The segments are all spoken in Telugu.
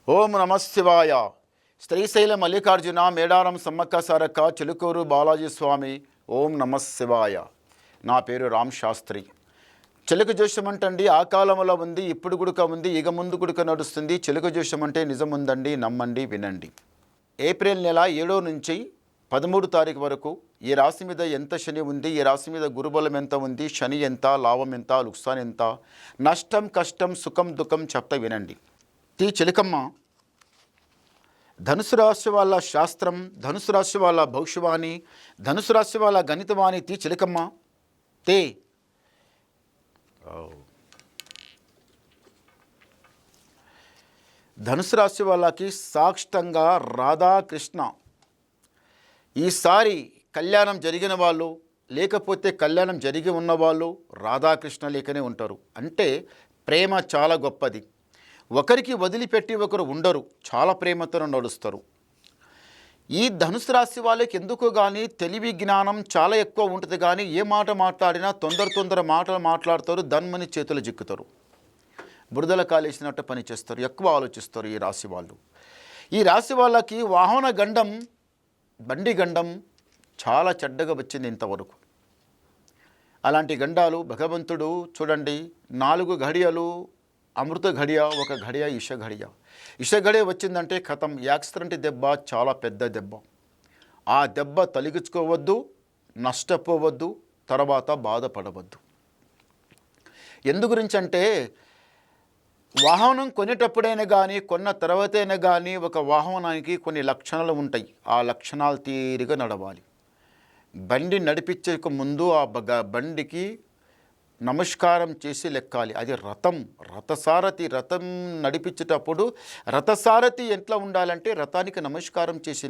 ఓం నమశివాయ. శ్రీశైల మల్లికార్జున మేడారం సమ్మక్క సారక్క చిలుకూరు బాలాజీ స్వామి. ఓం నమశివాయ. నా పేరు రామ్ శాస్త్రి. చిలుక జోషం అంటండి ఆ కాలంలో ఉంది, ఇప్పుడు గుడుక ఉంది, ఇక ముందు గుడుక నడుస్తుంది. చిలుక జోషం అంటే నిజముందండి, నమ్మండి, వినండి. ఏప్రిల్ నెల 7 నుంచి 13 తారీఖు వరకు ఈ రాశి మీద ఎంత శని ఉంది, ఈ రాశి మీద గురుబలం ఎంత ఉంది, శని ఎంత, లాభం ఎంత, లుక్సాన్ ఎంత, నష్టం, కష్టం, సుఖం, దుఃఖం చెప్తా వినండి. చిలకమ్మ, ధనుసు రాశి వాళ్ళ శాస్త్రం, ధనుసు రాశి వాళ్ళ భవిష్యవాణి, ధనుసు రాశి వాళ్ళ గణితవాణి. చిలకమ్మ తే ధనుసు రాశి వాళ్ళకి సాక్షాత్తంగా రాధాకృష్ణ. ఈసారి కళ్యాణం జరిగిన వాళ్ళు, లేకపోతే కళ్యాణం జరిగి ఉన్నవాళ్ళు రాధాకృష్ణ లేకనే ఉంటారు. అంటే ప్రేమ చాలా గొప్పది. ఒకరికి వదిలిపెట్టి ఒకరు ఉండరు, చాలా ప్రేమతో నడుస్తారు. ఈ ధనుసు రాశి వాళ్ళకి ఎందుకో కానీ తెలివి జ్ఞానం చాలా ఎక్కువ ఉంటుంది. కానీ ఏ మాట మాట్లాడినా తొందర మాటలు మాట్లాడతారు, ధన్మని చేతులు చిక్కుతారు, బురదల కాలేసినట్టు పని చేస్తారు, ఎక్కువ ఆలోచిస్తారు ఈ రాశి వాళ్ళు. ఈ రాశి వాళ్ళకి వాహన గండం, బండి గండం చాలా చెడ్డగా వచ్చింది ఇంతవరకు. అలాంటి గండాలు భగవంతుడు చూడండి, 4 ఘడియలు అమృత ఘడియ, 1 ఘడియ ఇష ఘడియ. ఇష ఘడియ వచ్చిందంటే కథం, యాక్సిడెంట్ దెబ్బ, చాలా పెద్ద దెబ్బ. ఆ దెబ్బ తొలగించుకోవద్దు, నష్టపోవద్దు, తర్వాత బాధపడవద్దు. ఎందు గురించి అంటే వాహనం కొనేటప్పుడైనా కానీ, కొన్న తర్వాతైనా కానీ ఒక వాహనానికి కొన్ని లక్షణాలు ఉంటాయి. ఆ లక్షణాలు తీరిగా నడవాలి. బండి నడిపించక ముందు ఆ బండికి నమస్కారం చేసి లెక్కాలి. అది రథసారథి రథం నడిపించేటప్పుడు రథసారథి ఎట్లా ఉండాలంటే రథానికి నమస్కారం చేసి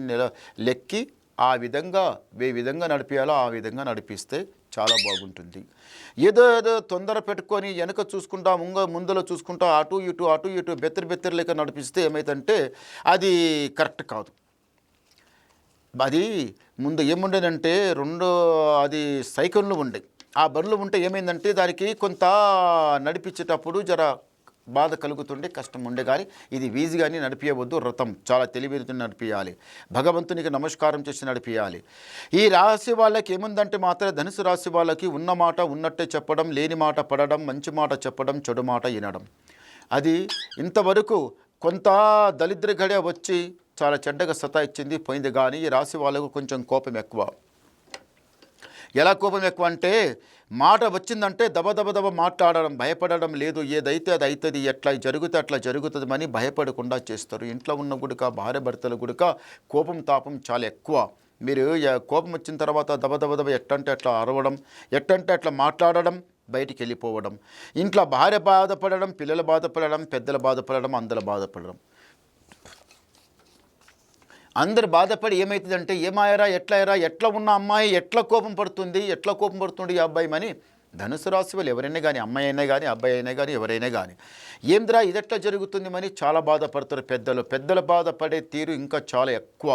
లెక్కి ఆ విధంగా ఏ విధంగా నడిపించాలో ఆ విధంగా నడిపిస్తే చాలా బాగుంటుంది. ఏదో తొందర పెట్టుకొని వెనక చూసుకుంటా, ముందర చూసుకుంటా, అటు ఇటు బెత్తరి లేక నడిపిస్తే ఏమైందంటే అది కరెక్ట్ కాదు. అది ముందు ఏముండేదంటే అది సైకిళ్ళు ఉండే, ఆ బండ్లు ఉంటే ఏమైందంటే దానికి కొంత నడిపించేటప్పుడు జర బాధ కలుగుతుండే, కష్టం ఉండే. కానీ ఇది ఈజీగానే నడిపించవద్దు. రథం చాలా తెలివితో నడిపించాలి, భగవంతునికి నమస్కారం చేసి నడిపించాలి. ఈ రాశి వాళ్ళకి ఏముందంటే మాత్రం ధనుసు రాశి వాళ్ళకి ఉన్న మాట ఉన్నట్టే చెప్పడం, లేని మాట పడడం, మంచి మాట చెప్పడం, చెడు మాట వినడం. అది ఇంతవరకు కొంత దరిద్ర గడియ వచ్చి చాలా చెడ్డగా సతాయిచ్చింది, పోయింది. కానీ ఈ రాశి వాళ్ళకు కొంచెం కోపం ఎక్కువ. ఎలా కోపం ఎక్కువ అంటే మాట వచ్చిందంటే దబ మాట్లాడడం, భయపడడం లేదు. ఏదైతే అది అవుతుంది, ఎట్లా జరిగితే అట్లా జరుగుతుంది అని భయపడకుండా చేస్తారు. ఇంట్లో ఉన్న గుడిక, భార్య భర్తల గుడిక కోపం తాపం చాలా ఎక్కువ. మీరు కోపం వచ్చిన తర్వాత దబ ఎట్టంటే అట్లా అరవడం, ఎట్టంటే అట్లా మాట్లాడడం, బయటికి వెళ్ళిపోవడం. ఇంట్లో భార్య బాధపడడం, పిల్లలు బాధపడడం, పెద్దలు బాధపడడం, అందరూ బాధపడడం. అందరు బాధపడి ఏమవుతుందంటే ఏమాయరా, ఎట్లా ఉన్న అమ్మాయి ఎట్లా కోపం పడుతుంది ఈ అబ్బాయి అని. ధనుసు రాశి వాళ్ళు ఎవరైనా కానీ, అమ్మాయి అయినా కానీ, అబ్బాయి అయినా కానీ, ఎవరైనా కానీ ఏంద్రా ఇది ఎట్లా జరుగుతుంది అని చాలా బాధపడతారు. పెద్దలు బాధపడే తీరు ఇంకా చాలా ఎక్కువ.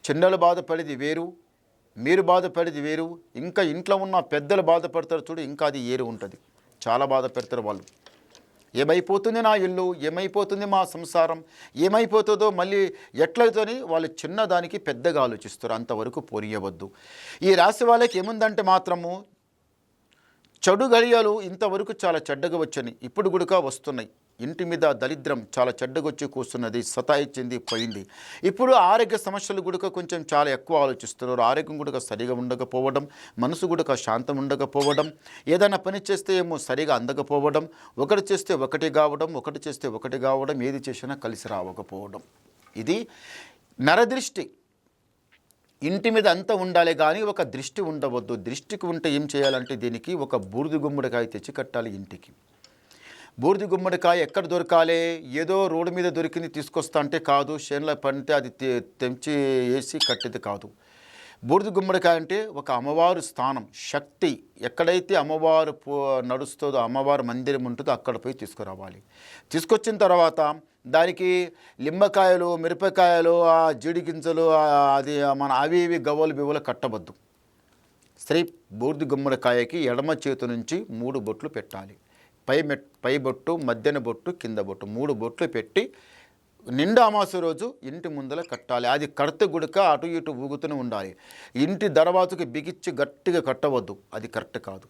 చిన్నలు బాధపడేది వేరు, మీరు బాధపడేది వేరు. ఇంకా ఇంట్లో ఉన్న పెద్దలు బాధపడతారు చూడు, ఇంకా అది ఏరు ఉంటుంది. చాలా బాధపడతారు వాళ్ళు. ఏమైపోతుంది నా ఇల్లు, ఏమైపోతుంది మా సంసారం, ఏమైపోతుందో మళ్ళీ ఎట్లయితోని వాళ్ళు చిన్నదానికి పెద్దగా ఆలోచిస్తారు. అంతవరకు పోనీయవద్దు. ఈ రాశి వాళ్ళకి ఏముందంటే మాత్రము చెడు గడియలు ఇంతవరకు చాలా చెడ్డగా వచ్చని, ఇప్పుడు కూడా వస్తున్నాయి. ఇంటి మీద దరిద్రం చాలా చెడ్డగొచ్చి కూర్చున్నది, సతాయిచ్చింది, పోయింది. ఇప్పుడు ఆరోగ్య సమస్యలు కూడా కొంచెం చాలా ఎక్కువ ఆలోచిస్తున్నారు. ఆరోగ్యం కూడా సరిగా ఉండకపోవడం, మనసు కూడా శాంతం ఉండకపోవడం, ఏదైనా పని చేస్తే ఏమో సరిగా అందకపోవడం, ఒకటి చేస్తే ఒకటి కావడం, ఏది చేసినా కలిసి రావకపోవడం. ఇది నరదృష్టి. ఇంటి మీద అంతా ఉండాలి కానీ ఒక దృష్టి ఉండవద్దు. దృష్టికి ఉంటే ఏం చేయాలంటే దీనికి ఒక బూడిద గుమ్మడికాయ తెచ్చి కట్టాలి ఇంటికి. బూడిద గుమ్మడికాయ ఎక్కడ దొరకాలి? ఏదో రోడ్డు మీద దొరికింది తీసుకొస్తా అంటే కాదు, చేనులో పండితే అది తెంచి వేసి కట్టేది కాదు. బూడిద గుమ్మడికాయ అంటే ఒక అమ్మవారు స్థానం, శక్తి. ఎక్కడైతే అమ్మవారు నడుస్తుందో, అమ్మవారు మందిరం ఉంటుందో అక్కడ పోయి తీసుకురావాలి. తీసుకొచ్చిన తర్వాత దానికి లింబకాయలు, మిరపకాయలు, ఆ జీడి గింజలు, అది మన అవి గవ్వలు బివ్వలు కట్టవద్దు. స్త్రీ బూడిద గుమ్మడికాయకి ఎడమ చేతి నుంచి 3 బొట్లు పెట్టాలి. పై బొట్టు, మధ్యన బొట్టు, కింద బొట్టు, 3 బొట్లు పెట్టి నిండు అమావాస్య రోజు ఇంటి ముందర కట్టాలి. అది కడితే గుడక అటు ఇటు ఊగుతూనే ఉండాలి. ఇంటి దర్వాజుకి బిగించి గట్టిగా కట్టవద్దు, అది కరెక్ట్ కాదు.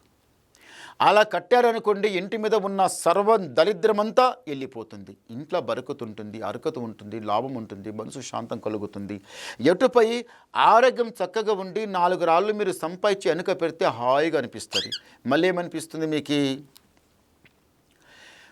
అలా కట్టారనుకోండి, ఇంటి మీద ఉన్న సర్వ దరిద్రమంతా వెళ్ళిపోతుంది. ఇంట్లో బరకతుంటుంది, అరకత ఉంటుంది, లాభం ఉంటుంది, మనసు శాంతం కలుగుతుంది. ఎటుపై ఆరోగ్యం చక్కగా ఉండి 4 రాళ్ళు మీరు సంపాదించి వెనుక పెడితే హాయిగా అనిపిస్తుంది. మళ్ళీ ఏమనిపిస్తుంది మీకు,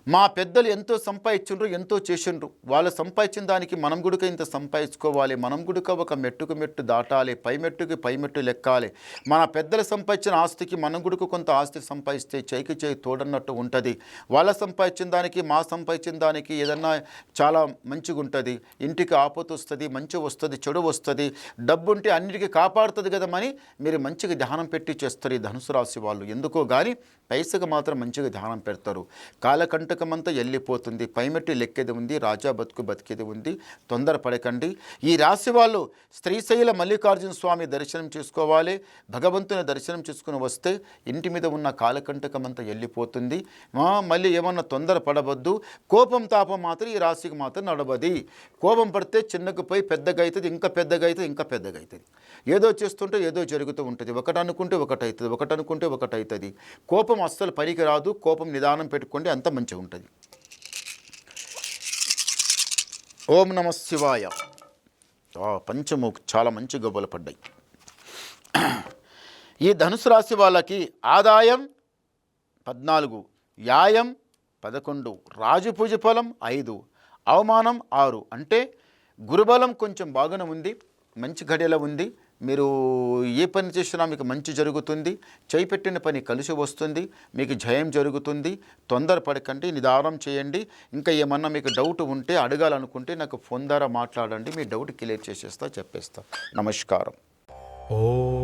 మా పెద్దలు ఎంతో సంపాదించుండ్రు, ఎంతో చేసిండ్రు, వాళ్ళు సంపాదించిన దానికి మనం గుడిక ఇంత సంపాదించుకోవాలి, మనం గుడిక ఒక మెట్టుకు మెట్టు దాటాలి, పై మెట్టుకి పై మెట్టు లెక్కాలి. మన పెద్దలు సంపాదించిన ఆస్తికి మనం గుడిక కొంత ఆస్తి సంపాదిస్తే చేయికి చేయి తోడన్నట్టు ఉంటుంది. వాళ్ళ సంపాదించిన దానికి మా సంపాదించిన దానికి ఏదన్నా చాలా మంచిగా ఉంటుంది. ఇంటికి ఆపద వస్తుంది, మంచి వస్తుంది, చెడు వస్తుంది. డబ్బు ఉంటే అన్నిటికీ కాపాడుతుంది కదమని మీరు మంచిగా ధ్యానం పెట్టి చేస్తారు ఈ ధనుసు రాశి వాళ్ళు. ఎందుకో కానీ పైసకు మాత్రం మంచిగా ధ్యానం పెడతారు. కాలకంటకమంతా వెళ్ళిపోతుంది, పైమెట్టి లెక్కేది ఉంది, రాజా బతుకు బతికేది ఉంది. తొందరపడకండి. ఈ రాశి వాళ్ళు శ్రీశైల మల్లికార్జున స్వామి దర్శనం చేసుకోవాలి. భగవంతుని దర్శనం చేసుకుని వస్తే ఇంటి మీద ఉన్న కాలకంటకమంతా వెళ్ళిపోతుంది. మళ్ళీ ఏమన్నా తొందరపడవద్దు. కోపం తాపం మాత్రం ఈ రాశికి మాత్రం నడవది. కోపం పడితే చిన్నకు పోయి పెద్దగా అవుతుంది, ఇంకా పెద్దగా అవుతుంది, ఇంకా పెద్దగా అవుతుంది. ఏదో చేస్తుంటే ఏదో జరుగుతూ ఉంటుంది. ఒకటి అనుకుంటే ఒకటి అవుతుంది, ఒకటి అనుకుంటే ఒకటి అవుతుంది. కోపం అస్సలు పనికి రాదు. కోపం నిదానం పెట్టుకోండి, అంత మంచిగా ఉంటుంది. ఓం నమ శివాయ. పంచము చాలా మంచి గొప్పలు పడ్డాయి. ఈ ధనుసు రాశి వాళ్ళకి ఆదాయం 14, వ్యాయం 11, రాజపూజ ఫలం 5, అవమానం 6. అంటే గురుబలం కొంచెం బాగానే ఉంది, మంచి ఘడియలో ఉంది. మీరు ఏ పని చేసినా మీకు మంచి జరుగుతుంది. చేయిపెట్టిన పని కలిసి వస్తుంది, మీకు జయం జరుగుతుంది. తొందరపడకండి, నిదానం చేయండి. ఇంకా ఏమన్నా మీకు డౌట్ ఉంటే అడగాలనుకుంటే నాకు ఫోన్ ద్వారా మాట్లాడండి, మీ డౌట్ క్లియర్ చేసేస్తా, చెప్పేస్తా. నమస్కారం. ఓం